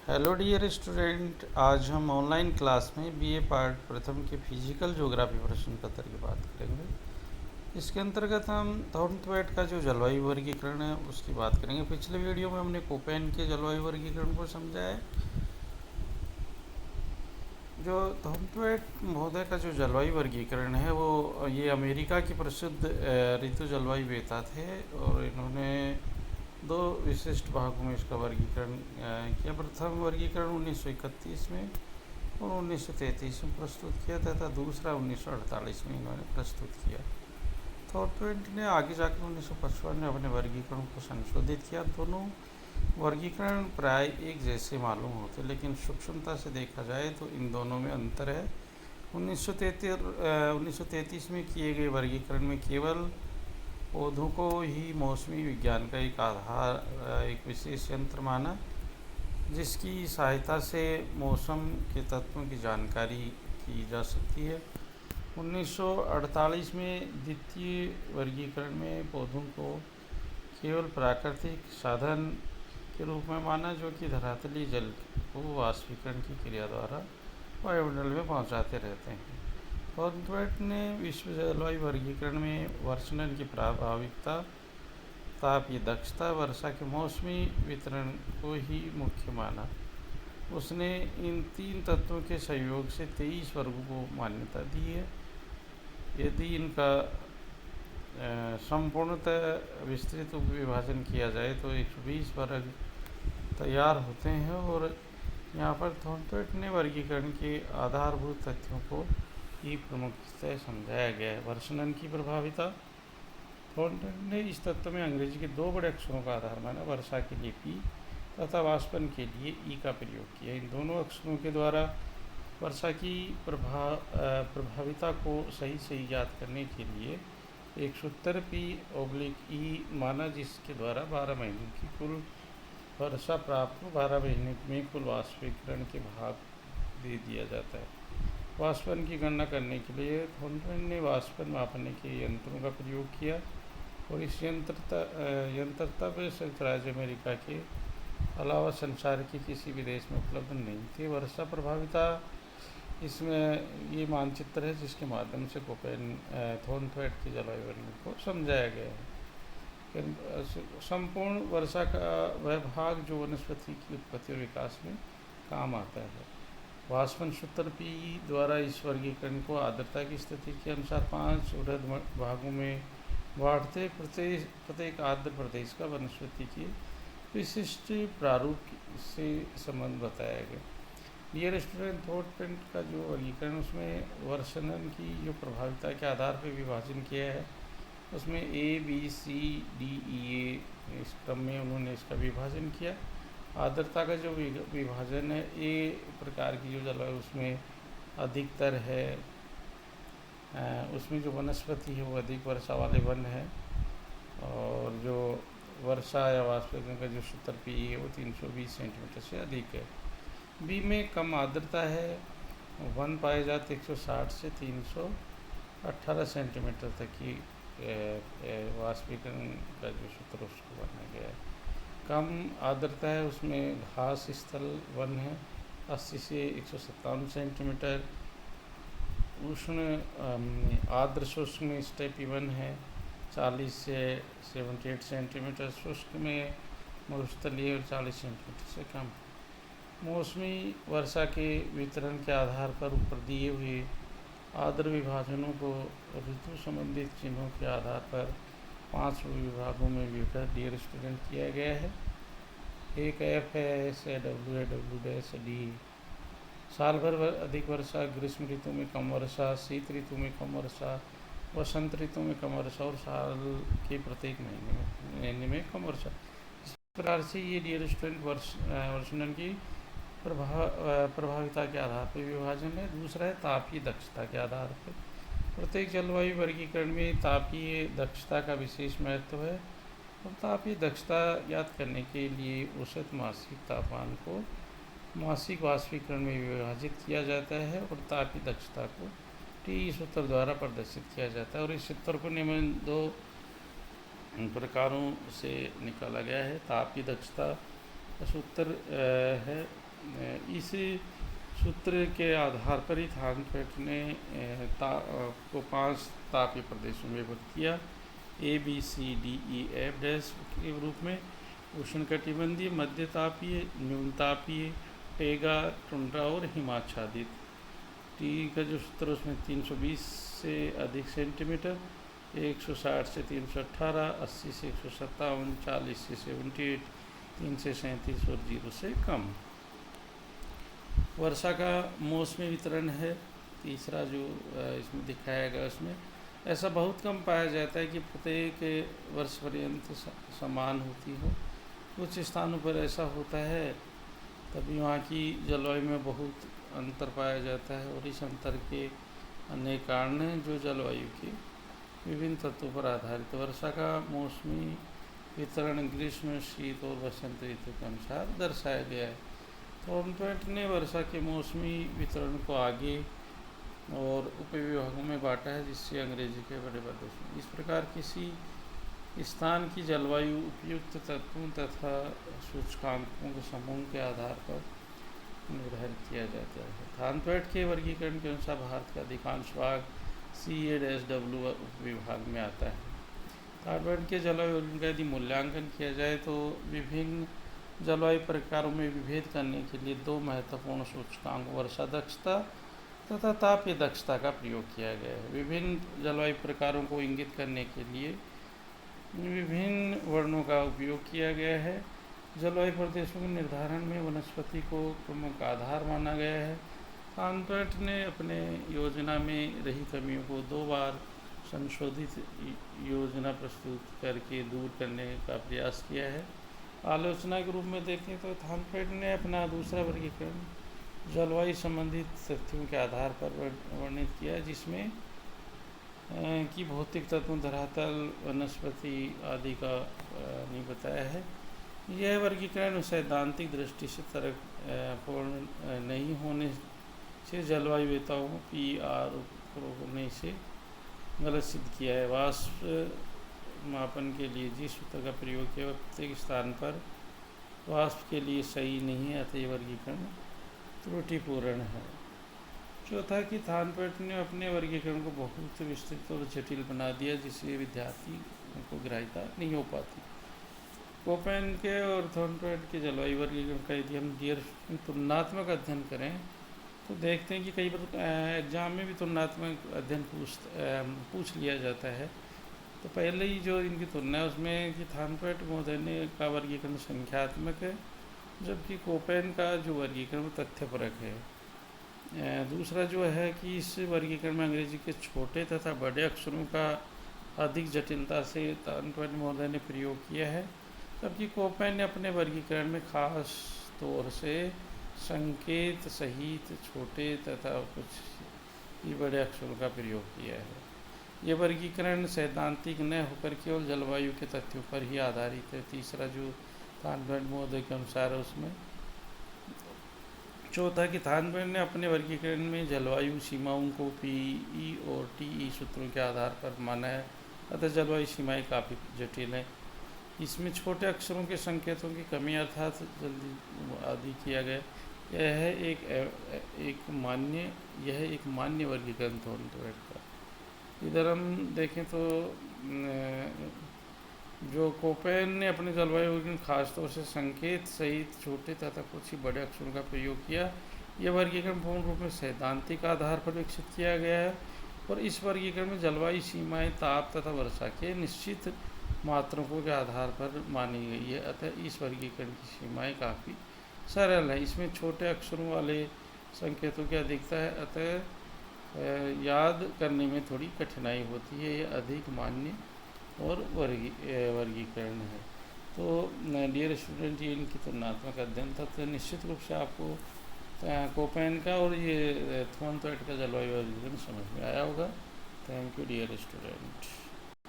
Hello dear student, आज हम online class में बीए पार्ट प्रथम के फिजिकल ज्योग्राफी प्रश्न पत्र की बात करेंगे। इसके अंतर्गत हम थॉर्नथवेट का जो जलवायु वर्गीकरण है उसकी बात करेंगे। पिछले वीडियो में हमने कोपेन के जलवायु वर्गीकरण को समझा है। जो थॉर्नथवेट महोदय का जो जलवायु वर्गीकरण है वो ये अमेरिका की प्रसिद्ध ऋतु जलवायु वेता थे और इन्होंने दो विशिष्ट भागों में इसका वर्गीकरण किया। प्रथम वर्गीकरण 1931 में और 1933 में प्रस्तुत किया तथा दूसरा 1948 में इन्होंने प्रस्तुत किया। थॉर्नथवेट ने आगे जाकर 1955 में अपने वर्गीकरण को संशोधित किया। दोनों वर्गीकरण प्राय एक जैसे मालूम होते, लेकिन सूक्ष्मता से देखा जाए तो इन दोनों में अंतर है। 1933 में किए गए वर्गीकरण में केवल पौधों को ही मौसमी विज्ञान का एक आधार, एक विशेष यंत्र माना, जिसकी सहायता से मौसम के तत्वों की जानकारी की जा सकती है। 1948 में द्वितीय वर्गीकरण में पौधों को केवल प्राकृतिक साधन के रूप में माना, जो कि धरातलीय जल को वाष्पीकरण की क्रिया द्वारा वायुमंडल में पहुंचाते रहते हैं। थॉर्नथवेट ने विश्व जलवायु वर्गीकरण में वर्षणन की प्रभाविकता, तापीय दक्षता, वर्षा के मौसमी वितरण को ही मुख्य माना। उसने इन तीन तत्वों के सहयोग से 23 वर्गों को मान्यता दी है। यदि इनका संपूर्णतः विस्तृत विभाजन किया जाए तो 120 वर्ग तैयार होते हैं और यहाँ पर थॉर्नथवेट ने वर्गीकरण के आधारभूत तथ्यों को ही प्रमुखतः समझाया गया है। वर्षणन की प्रभाविता, थॉर्नथवेट ने इस तत्व में अंग्रेजी के दो बड़े अक्षरों का आधार माना, वर्षा के लिए पी तथा वाष्पन के लिए ई का प्रयोग किया। इन दोनों अक्षरों के द्वारा वर्षा की प्रभाविता को सही सही ज्ञात करने के लिए एक सूत्र P/E माना, जिसके द्वारा 12 महीनों की कुल वर्षा प्राप्त हो 12 महीने में कुल वाष्पीकरण के भाग दे दिया जाता है। वाष्पन की गणना करने के लिए थॉर्नथवेट ने वाष्पन मापने के यंत्रों का प्रयोग किया और इस यंत्र तब संयुक्त राज्य अमेरिका के अलावा संसार के किसी भी देश में उपलब्ध नहीं थे। वर्षा प्रभाविता, इसमें ये मानचित्र है जिसके माध्यम से थॉर्नथवेट के जलवायु वर्गीकरण को समझाया गया है। संपूर्ण वर्षा का वह भाग जो वनस्पति की उत्पत्ति और विकास में काम आता है। वाष्पन सूत्र P द्वारा इस वर्गीकरण को आर्द्रता की स्थिति के अनुसार 5 वृहद भागों में बांटते। प्रत्येक आर्द्र प्रदेश का वनस्पति के विशिष्ट प्रारूप से संबंध बताया गया। डियर स्टूडेंट, थॉर्नथवेट का जो वर्गीकरण उसमें वर्षणन की जो प्रभाविता के आधार पर विभाजन किया है, उसमें A, B, C, D, E, A इस क्रम में उन्होंने इसका विभाजन किया। आर्द्रता का जो विभाजन है, ए प्रकार की जो जलवायु उसमें अधिकतर है, उसमें जो वनस्पति है वो अधिक वर्षा वाले वन है और जो वर्षा या वाष्पीकरण का जो सूत्र P है वो 320 सेंटीमीटर से अधिक है। बी में कम आर्द्रता है, वन पाए जाते 160 से 318 सेंटीमीटर तक की वाष्पीकरण का जो सूत्र उसको बनाया गया है। कम आर्द्रता है, उसमें घास स्थल वन है 80 से 157 सेंटीमीटर। उष्ण आर्द्र शुष्क में स्टेपी वन है 40 से 78 सेंटीमीटर। शुष्क में मरुस्थलीय और 40 सेंटीमीटर से कम। मौसमी वर्षा के वितरण के आधार पर ऊपर दिए हुए आर्द्र विभाजनों को ऋतु संबंधित चिन्हों के आधार पर 5 विभागों में विभाजित डियर स्टूडेंट किया गया है। एक F है, S है, W है, W', D। साल भर अधिक वर्षा, ग्रीष्म ऋतु में कम वर्षा, शीत ऋतु में कम वर्षा, वसंत ऋतु में कम वर्षा और साल के प्रत्येक महीने में कम वर्षा। इस प्रकार से ये डियर स्टूडेंट वर्षणन की प्रभाविता के आधार पर विभाजन है। दूसरा है तापीय दक्षता के आधार पर। प्रत्येक जलवायु वर्गीकरण में तापीय दक्षता का विशेष महत्व है और तापीय दक्षता ज्ञात करने के लिए औसत मासिक तापमान को मासिक वाष्पीकरण में विभाजित किया जाता है और तापीय दक्षता को T सूत्र द्वारा प्रदर्शित किया जाता है और इस सूत्र को निम्न 2 प्रकारों से निकाला गया है। तापीय दक्षता का सूत्र है इस सूत्र के आधार पर ही थानपेट ने को 5 तापीय प्रदेशों में विभक्त किया, ABCDEF के रूप में: उष्णकटिबंधीय, मध्य तापीय, न्यून तापीय, टेगा, टुंड्रा और हिमाच्छादित। टी का जो सूत्र उसमें 320 से अधिक सेंटीमीटर, 160 से 318, 80 से 157, 40 से 78, 3 से 37 और 0 से कम। वर्षा का मौसमी वितरण है तीसरा जो इसमें दिखाया गया, उसमें ऐसा बहुत कम पाया जाता है कि प्रत्येक वर्ष पर्यंत समान होती हो। कुछ स्थानों पर ऐसा होता है, तभी वहाँ की जलवायु में बहुत अंतर पाया जाता है, और इस अंतर के अनेक कारण हैं जो जलवायु के विभिन्न तत्वों पर आधारित। वर्षा का मौसमी वितरण ग्रीष्म, शीत और वसंत ऋतु के अनुसार दर्शाया गया है। थानपेट ने वर्षा के मौसमी वितरण को आगे और उपविभागों में बांटा है, जिससे अंग्रेजी के बड़े प्रदेश। इस प्रकार किसी स्थान की जलवायु उपयुक्त तत्वों तथा सूचकांकों के समूह के आधार पर निर्धारित किया जाता है। थानपेट के वर्गीकरण के अनुसार भारत का अधिकांश भाग CAW उपविभाग में आता है। थानपेट के जलवायु वर्गीकरण का यदि मूल्यांकन किया जाए तो विभिन्न जलवायु प्रकारों में विभेद करने के लिए 2 महत्वपूर्ण सूचकांक वर्षा दक्षता तथा तापीय दक्षता का प्रयोग किया गया है। विभिन्न जलवायु प्रकारों को इंगित करने के लिए विभिन्न वर्णों का उपयोग किया गया है। जलवायु प्रदेशों के निर्धारण में वनस्पति को प्रमुख आधार माना गया है। थानपेट ने अपने योजना में रही कमियों को 2 बार संशोधित योजना प्रस्तुत करके दूर करने का प्रयास किया है। आलोचना के रूप में देखें तो थानपेट ने अपना दूसरा वर्गीकरण जलवायु संबंधित तथ्यों के आधार पर वर्णित किया, जिसमें कि भौतिक तत्वों, धरातल, वनस्पति आदि का नहीं बताया है। यह वर्गीकरण सैद्धांतिक दृष्टि से तर्कपूर्ण नहीं होने से जलवायुवेताओं PR ने इसे गलत सिद्ध किया है। वाष्प मापन के लिए जिस सूत्र का प्रयोग किया वह प्रत्येक स्थान पर वाष्प के लिए सही नहीं है, अतः वर्गीकरण त्रुटिपूर्ण है। चौथा कि थानपेट ने अपने वर्गीकरण को बहुत विस्तृत और जटिल बना दिया, जिससे विद्यार्थी को ग्राह्यता नहीं हो पाती। कोपेन के और थानपेट के जलवायु वर्गीकरण का यदि हम तुलनात्मक अध्ययन करें तो देखते हैं कि कई बार एग्जाम में भी तुलनात्मक अध्ययन पूछ लिया जाता है। तो पहले ही जो इनकी तुलना है उसमें कि थानपेट महोदय का वर्गीकरण संख्यात्मक है, जबकि कोपेन का जो वर्गीकरण वो तथ्यपरक है। दूसरा जो है कि इस वर्गीकरण में अंग्रेजी के छोटे तथा बड़े अक्षरों का अधिक जटिलता से थानपेट महोदय ने प्रयोग किया है, जबकि कोपेन ने अपने वर्गीकरण में खास तौर से संकेत सहित छोटे तथा कुछ ही बड़े अक्षरों का प्रयोग किया है। ये वर्गीकरण सैद्धांतिक न होकर केवल जलवायु के तथ्यों पर ही आधारित है। तीसरा जो थानपेट महोदय के अनुसार है उसमें चौथा कि थानपेट ने अपने वर्गीकरण में जलवायु सीमाओं को PE और TE सूत्रों के आधार पर माना है, अतः जलवायु सीमाएं काफ़ी जटिल हैं। इसमें छोटे अक्षरों के संकेतों की कमी अर्थात जल्दी आदि किया गया। यह एक मान्य वर्गीकरण थानपेट का। इधर हम देखें तो जो कोपेन ने अपने जलवायु वर्गीकरण खासतौर से संकेत सहित छोटे तथा कुछ ही बड़े अक्षरों का प्रयोग किया। यह वर्गीकरण पूर्ण रूप में सैद्धांतिक आधार पर विकसित किया गया है, और इस वर्गीकरण में जलवायु सीमाएं ताप तथा वर्षा के निश्चित मात्रकों के आधार पर मानी गई है, अतः इस वर्गीकरण की सीमाएं काफ़ी सरल है। इसमें छोटे अक्षरों वाले संकेतों की अधिकता है, अतः याद करने में थोड़ी कठिनाई होती है। ये अधिक मान्य और वर्गीकरण है। तो डियर स्टूडेंट, ये इनकी तुलनात्मक अध्ययन था, तो निश्चित रूप से आपको कोपेन का और ये थानपेट का जलवायु वर्गीकरण समझ में आया होगा। Thank you dear student.